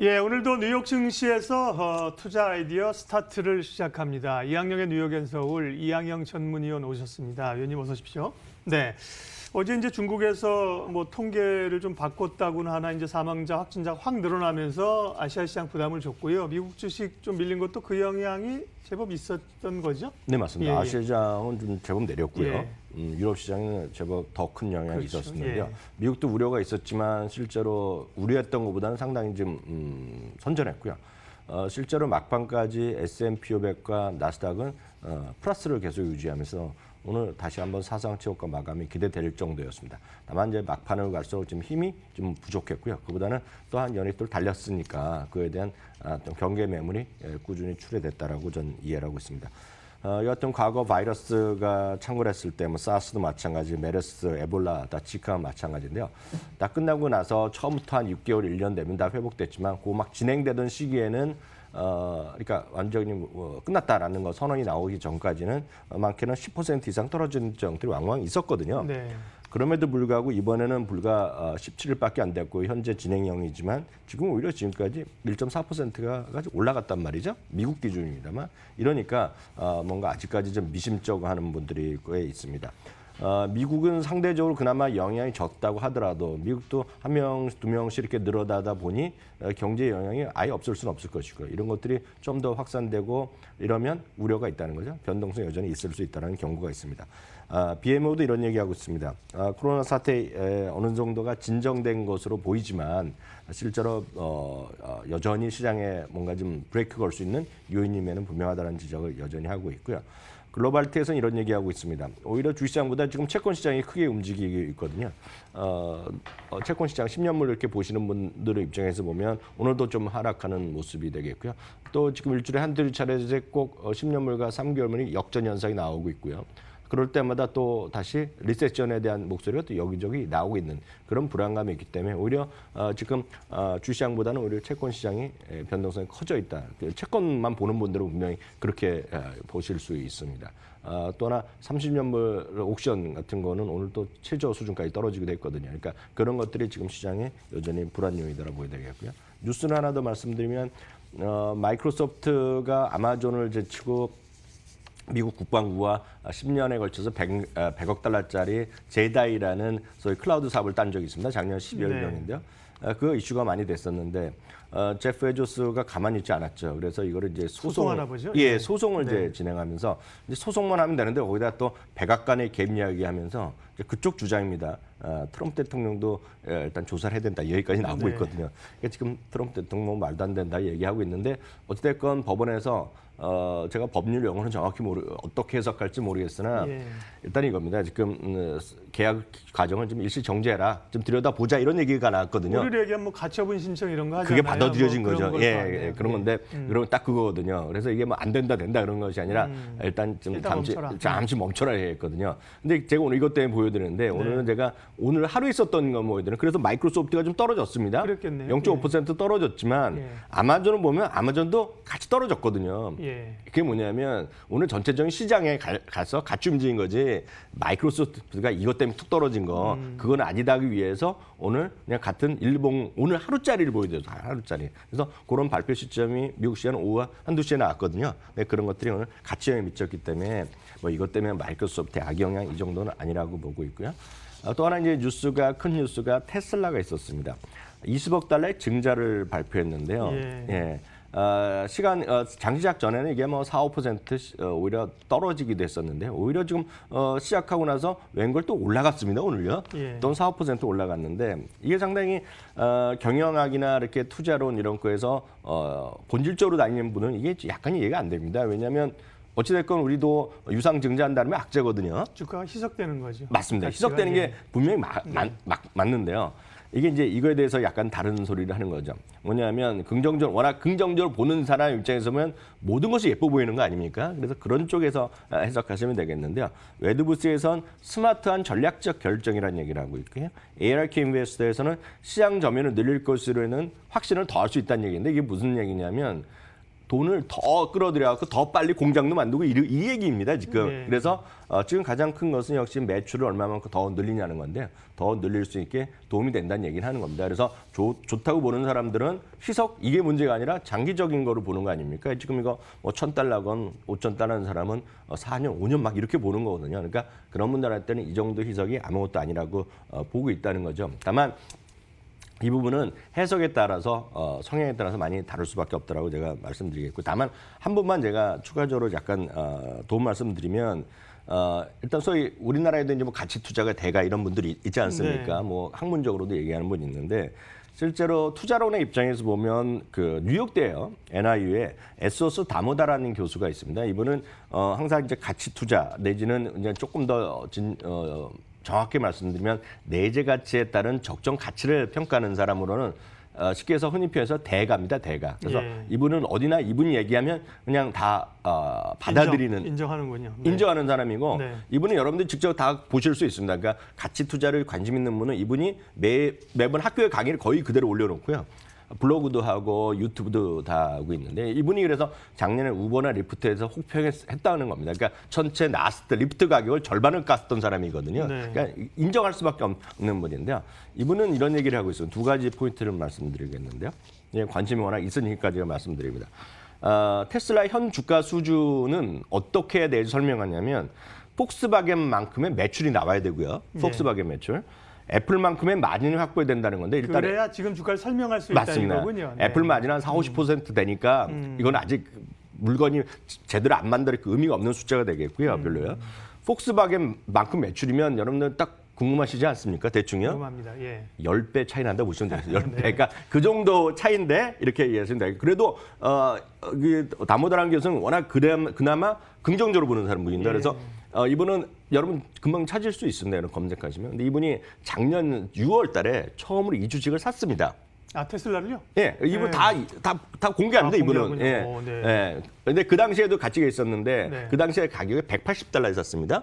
예, 오늘도 뉴욕 증시에서 투자 아이디어 스타트를 시작합니다. 이항영의 뉴욕앤서울 이항영 전문위원 오셨습니다. 위원님 어서 오십시오. 네, 어제 이제 중국에서 뭐 통계를 좀 바꿨다고는 하나 이제 사망자, 확진자가 확 늘어나면서 아시아 시장 부담을 줬고요. 미국 주식 좀 밀린 것도 그 영향이 제법 있었던 거죠? 네, 맞습니다. 예, 예. 아시아 시장은 좀 제법 내렸고요. 예. 유럽 시장은 제법 더 큰 영향이 그렇죠. 있었는데요. 예. 미국도 우려가 있었지만 실제로 우려했던 것보다는 상당히 좀 선전했고요. 실제로 막판까지 S&P 500과 나스닥은 플러스를 계속 유지하면서 오늘 다시 한번 사상 최고가 마감이 기대될 정도였습니다. 다만 이제 막판을 갈수록 좀 힘이 좀 부족했고요. 그보다는 또한 연이틀 달렸으니까 그에 대한 좀 경계 매물이 꾸준히 출회됐다라고 전 이해를 하고 있습니다. 여하튼 과거 바이러스가 창궐했을 때 뭐 사스도 마찬가지, 메르스, 에볼라, 다 지카가 마찬가지인데요. 다 끝나고 나서 처음부터 한 6개월, 1년 되면 다 회복됐지만 그 막 진행되던 시기에는 그러니까 완전히 끝났다라는 거 선언이 나오기 전까지는 많게는 10% 이상 떨어진 적들이 왕왕 있었거든요. 네. 그럼에도 불구하고 이번에는 불과 17일밖에 안 됐고 현재 진행형이지만 지금 오히려 지금까지 1.4%가 올라갔단 말이죠. 미국 기준입니다만 이러니까 뭔가 아직까지 좀 미심쩍어하는 분들이 꽤 있습니다. 미국은 상대적으로 그나마 영향이 적다고 하더라도 미국도 한 명, 두 명씩 이렇게 늘어나다 보니 경제 영향이 아예 없을 수는 없을 것이고요. 이런 것들이 좀 더 확산되고 이러면 우려가 있다는 거죠. 변동성이 여전히 있을 수 있다는 경고가 있습니다. BMO도 이런 얘기하고 있습니다. 코로나 사태 어느 정도가 진정된 것으로 보이지만 실제로 여전히 시장에 뭔가 좀 브레이크 걸 수 있는 요인임에는 분명하다는 지적을 여전히 하고 있고요. 글로벌티에서는 이런 얘기하고 있습니다. 오히려 주시장보다 지금 채권 시장이 크게 움직이고 있거든요. 채권 시장 10년물 이렇게 보시는 분들의 입장에서 보면 오늘도 좀 하락하는 모습이 되겠고요. 또 지금 일주일에 한두 차례 꼭 10년물과 3개월물이 역전 현상이 나오고 있고요. 그럴 때마다 또 다시 리세션에 대한 목소리가 또 여기저기 나오고 있는 그런 불안감이 있기 때문에 오히려 지금 주시장보다는 오히려 채권 시장이 변동성이 커져 있다. 채권만 보는 분들은 분명히 그렇게 보실 수 있습니다. 또 하나 30년물 옥션 같은 거는 오늘 또 최저 수준까지 떨어지기도 했거든요. 그러니까 그런 것들이 지금 시장에 여전히 불안 요인이라고 보야 되겠고요. 뉴스는 하나 더 말씀드리면 마이크로소프트가 아마존을 제치고 미국 국방부와 10년에 걸쳐서 100억 달러짜리 제다이라는 소위 클라우드 사업을 딴 적이 있습니다. 작년 12월경인데요. 그 이슈가 많이 됐었는데 제프 베조스가 가만히 있지 않았죠. 그래서 이거를 이제 소송하나 보죠. 예, 소송을 이제 진행하면서 이제 소송만 하면 되는데 거기다 또 백악관의 개입 이야기하면서 그쪽 주장입니다. 트럼프 대통령도 일단 조사를 해야 된다. 여기까지 나오고 있거든요. 그러니까 지금 트럼프 대통령 말도 안 된다 얘기하고 있는데 어찌됐건 법원에서 제가 법률 용어는 정확히 어떻게 해석할지 모르겠으나 일단 이겁니다. 지금 계약 과정을 좀 일시 정지해라. 좀 들여다보자 이런 얘기가 나왔거든요. 우리를 얘기하면 뭐 가처분 신청 이런 거 하잖아요. 그게 받아들여진 뭐 거죠. 예, 그런 건데 그러면 딱 그거거든요. 그래서 이게 뭐 안 된다 그런 것이 아니라 일단 좀 잠시 멈춰라 했거든요. 근데 제가 오늘 이것 때문에 보여드리는데 오늘은 제가 오늘 하루 있었던 거 보여드리는 그래서 마이크로소프트가 좀 떨어졌습니다. 그랬겠네요. 0.5% 떨어졌지만 아마존을 보면 아마존도 같이 떨어졌거든요. 그게 뭐냐면 오늘 전체적인 시장에 가서 같이 움직인 거지 마이크로소프트가 이것 때문에 툭 떨어진 거 그건 아니다 하기 위해서 오늘 그냥 같은 일봉 오늘 하루짜리를 보여드렸어요. 하루짜리. 그래서 그런 발표 시점이 미국 시간 오후 한두 시에 나왔거든요. 근데 그런 것들이 오늘 같이 영향을 미쳤기 때문에 뭐 이것 때문에 마이크로소프트의 악영향 이 정도는 아니라고 보고 있고요. 또 하나 이제 큰 뉴스가 테슬라가 있었습니다. 20억 달러의 증자를 발표했는데요. 예. 장시 시작 전에는 이게 뭐 4, 5% 오히려 떨어지기도 했었는데 오히려 지금 시작하고 나서 웬걸 또 올라갔습니다. 오늘요. 또 4, 5% 올라갔는데 이게 상당히 경영학이나 이렇게 투자론 이런 거에서 본질적으로 다니는 분은 이게 약간 이해가 안 됩니다. 왜냐하면 어찌됐건 우리도 유상 증자한다는 게 악재거든요. 주가가 희석되는 거죠. 맞습니다. 희석되는 게 분명히 맞는데요. 이게 이제 이거에 대해서 약간 다른 소리를 하는 거죠. 뭐냐면 워낙 긍정적으로 보는 사람 입장에서 보면 모든 것이 예뻐 보이는 거 아닙니까? 그래서 그런 쪽에서 해석하시면 되겠는데요. 웨드부스에선 스마트한 전략적 결정이라는 얘기를 하고 있고요. ARK 인베스터에서는 시장 점유율을 늘릴 것으로는 확신을 더할 수 있다는 얘기인데 이게 무슨 얘기냐면 돈을 더 끌어들여갖고 더 빨리 공장도 만들고 이 얘기입니다, 지금. 네. 그래서 지금 가장 큰 것은 역시 매출을 얼마만큼 더 늘리냐는 건데 더 늘릴 수 있게 도움이 된다는 얘기를 하는 겁니다. 그래서 좋다고 보는 사람들은 희석 이게 문제가 아니라 장기적인 거로 보는 거 아닙니까? 지금 이거 뭐 $1,000건 5,000달러는 사람은 4년, 5년 막 이렇게 보는 거거든요. 그러니까 그런 분들한테는 이 정도 희석이 아무것도 아니라고 보고 있다는 거죠. 다만 이 부분은 해석에 따라서 성향에 따라서 많이 다를 수밖에 없다라고 제가 말씀드리겠고, 다만 한 번만 제가 추가적으로 약간 도움 말씀드리면 일단 소위 우리나라에도 이제 뭐 가치 투자가 대가 이런 분들이 있지 않습니까? 네. 뭐 학문적으로도 얘기하는 분이 있는데 실제로 투자론의 입장에서 보면 그 뉴욕대요 NIU에 에소스 다모다라는 교수가 있습니다. 이분은 항상 이제 가치 투자 내지는 이제 조금 더 정확히 말씀드리면 내재 가치에 따른 적정 가치를 평가하는 사람으로는 쉽게 해서 흔히 표현해서 대가입니다, 대가. 그래서 예. 이분은 어디나 이분이 얘기하면 그냥 다 받아들이는 인정하는군요. 네. 인정하는 사람이고 네. 이분은 여러분들 직접 다 보실 수 있습니다. 그러니까 가치 투자를 관심 있는 분은 이분이 매번 학교에 강의를 거의 그대로 올려놓고요. 블로그도 하고 유튜브도 다 하고 있는데 이분이 그래서 작년에 우버나 리프트에서 혹평했다는 겁니다. 그러니까 전체 나스닥 리프트 가격을 절반을 깠던 사람이거든요. 네. 그러니까 인정할 수밖에 없는 분인데요. 이분은 이런 얘기를 하고 있어요. 두 가지 포인트를 말씀드리겠는데요. 예, 관심이 워낙 있으니까 제가 말씀드립니다. 테슬라 현 주가 수준은 어떻게 해야 될지 설명하냐면 폭스바겐만큼의 매출이 나와야 되고요. 폭스바겐 매출. 애플만큼의 마진이 확보된다는 건데 일단 그래야 지금 주가를 설명할 수 있다는 맞습니다. 거군요. 네. 애플 마진 한 40~50% 되니까 이건 아직 물건이 제대로 안 만들었고 의미가 없는 숫자가 되겠고요. 별로요. 폭스바겐만큼 매출이면 여러분들 딱 궁금하시지 않습니까? 대충요. 궁금합니다. 예. 10배 차이 난다 보시면 돼요. 10배. 네. 그러니까 그 정도 차이인데 이렇게 이해하시면 돼요. 그래도 다모다라는 교수는 워낙 그나마 긍정적으로 보는 사람분인데 그래서 이분은 여러분 금방 찾을 수 있습니다. 이런 검색하시면. 근데 이분이 작년 6월 달에 처음으로 이 주식을 샀습니다. 아, 테슬라를요? 예, 이분 네. 다 공개합니다. 이분은. 공개하군요. 예. 오, 네. 예. 근데 그 당시에도 가치가 있었는데 네. 그 당시에 가격이 $180에 샀습니다.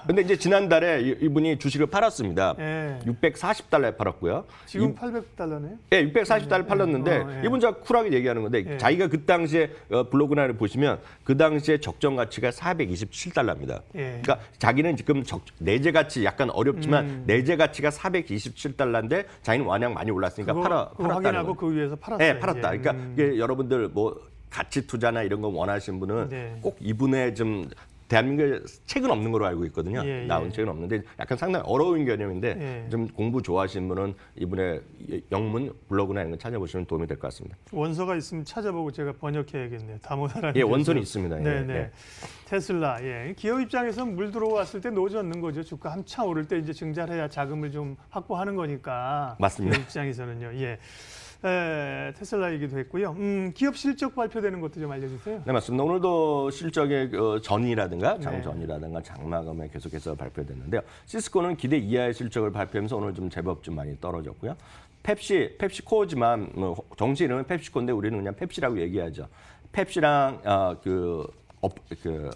근데 이제 지난달에 이분이 주식을 팔았습니다. 예. $640에 팔았고요. 지금 $800네요? 예, $640 팔렸는데 예. 이분 자 쿨하게 얘기하는 건데 예. 자기가 그 당시에 블로그나를 보시면 그 당시에 적정 가치가 $427입니다. 예. 그러니까 자기는 지금 내재 가치 약간 어렵지만 내재 가치가 $427인데 자기는 워낙 많이 올랐으니까 그거 팔았다는 확인하고 거예요. 그 위에서 팔았어요. 네, 팔았다. 예. 그러니까 이게 여러분들 뭐 가치 투자나 이런 거 원하시는 분은 네. 꼭 이분의 좀 대한민국에 책은 없는 걸로 알고 있거든요. 예, 예. 나온 책은 없는데 약간 상당히 어려운 개념인데 예. 좀 공부 좋아하시는 분은 이분의 영문 블로그나 이런 거 찾아보시면 도움이 될 것 같습니다. 원서가 있으면 찾아보고 제가 번역해야겠네요. 다모다라는 예, 교수. 원서는 있습니다. 예, 네네. 예. 테슬라. 예. 기업 입장에서는 물 들어왔을 때 노지 얻는 거죠. 주가 한참 오를 때 이제 증자해야 자금을 좀 확보하는 거니까. 맞습니다. 기업 입장에서는요. 예. 테슬라 얘기도 했고요. 기업 실적 발표되는 것도 좀 알려주세요. 네, 맞습니다. 오늘도 실적의 전이라든가 네. 장전이라든가 장마감에 계속해서 발표됐는데요. 시스코는 기대 이하의 실적을 발표하면서 오늘 좀 제법 좀 많이 떨어졌고요. 펩시코지만 뭐 정식 이름은 펩시코인데 우리는 그냥 펩시라고 얘기하죠. 펩시랑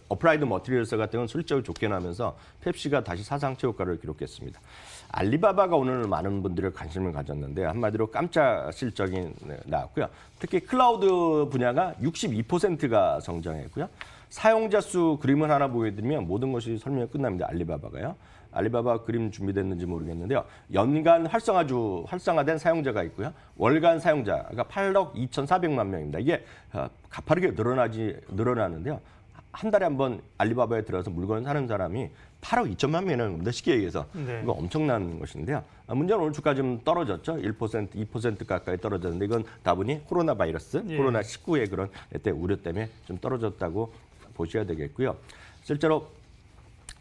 어플라이드 머티리얼스 같은 건 실적이 좋게 나면서 펩시가 다시 사상 최고가를 기록했습니다. 알리바바가 오늘 많은 분들이 관심을 가졌는데 한마디로 깜짝 실적이 나왔고요. 특히 클라우드 분야가 62%가 성장했고요. 사용자 수 그림을 하나 보여드리면 모든 것이 설명이 끝납니다. 알리바바가요. 알리바바 그림 준비됐는지 모르겠는데요. 연간 활성화된 사용자가 있고요. 월간 사용자가 8억 2,400만 명입니다. 이게 가파르게 늘어나는데요. 한 달에 한 번 알리바바에 들어가서 물건을 사는 사람이 8억 2천만 명이라는 겁니다. 쉽게 얘기해서. 네. 이거 엄청난 것인데요. 문제는 오늘 주가 좀 떨어졌죠. 1%, 2% 가까이 떨어졌는데 이건 다분히 코로나 바이러스, 예. 코로나19의 그런 우려 때문에 좀 떨어졌다고 보셔야 되겠고요. 실제로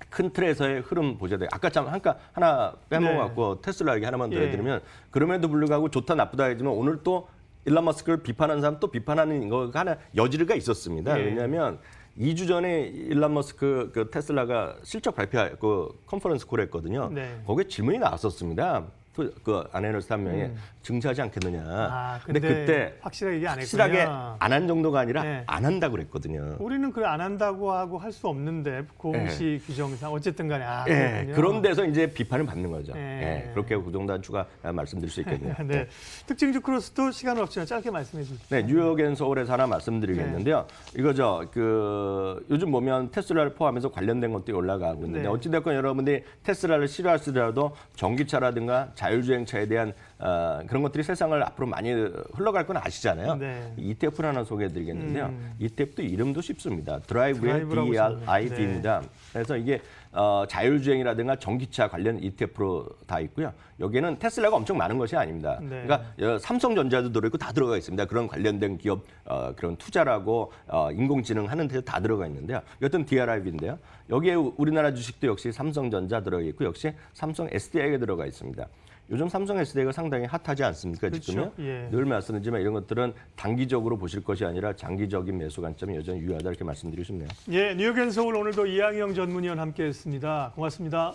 큰 틀에서의 흐름 보셔야 돼요. 아까 참 하나 빼먹었고 테슬라 얘기 하나만 더 예. 해드리면 그럼에도 불구하고 좋다 나쁘다 하지만 오늘 또 일론 머스크를 비판하는 사람 또 비판하는 거가 하나 여지가 있었습니다. 예. 왜냐하면 2주 전에 일론 머스크 테슬라가 실적 발표하고 컨퍼런스 콜을 했거든요. 네. 거기에 질문이 나왔었습니다. 그 아내로서 한 명이 증시하지 않겠느냐. 아, 근데 그때 확실하게 얘기 안 확실하게 했군요. 안 한 정도가 아니라 네. 안 한다고 그랬거든요. 우리는 그래 안 한다고 하고 할 수 없는데 공시 규정상 어쨌든 간에 예, 그렇군요. 그런 데서 이제 비판을 받는 거죠. 예. 예, 그렇게 그 정도 한 추가 말씀드릴 수 있겠네요. 네. 특징주 크로스도 시간은 없지만 짧게 말씀해 주십시오. 네, 뉴욕 앤 서울에서 하나 말씀드리겠는데요. 이거죠. 그 요즘 보면 테슬라를 포함해서 관련된 것들이 올라가고 있는데 네. 어찌됐건 여러분들이 테슬라를 싫어하시더라도 전기차라든가 자율주행차에 대한 그런 것들이 세상을 앞으로 많이 흘러갈 건 아시잖아요. 네. ETF를 하나 소개해드리겠는데요. ETF도 이름도 쉽습니다. 드라이브의 드라이브라고 DRIV입니다. 그래서 이게 자율주행이라든가 전기차 관련 ETF로 다 있고요. 여기에는 테슬라가 엄청 많은 것이 아닙니다. 네. 그러니까 삼성전자도 들어있고 다 들어가 있습니다. 그런 관련된 기업 그런 투자라고 인공지능 하는 데 다 들어가 있는데요. 이것은 DRIV인데요. 여기에 우리나라 주식도 역시 삼성전자 들어가 있고 역시 삼성 SDI가 들어가 있습니다. 요즘 삼성 SDI가 상당히 핫하지 않습니까? 그렇죠. 지금요? 예. 늘 말씀드리지만 이런 것들은 단기적으로 보실 것이 아니라 장기적인 매수 관점이 여전히 유효하다 이렇게 말씀드리고 싶네요. 예, 뉴욕 앤 서울 오늘도 이항영 전문위원 함께했습니다. 고맙습니다.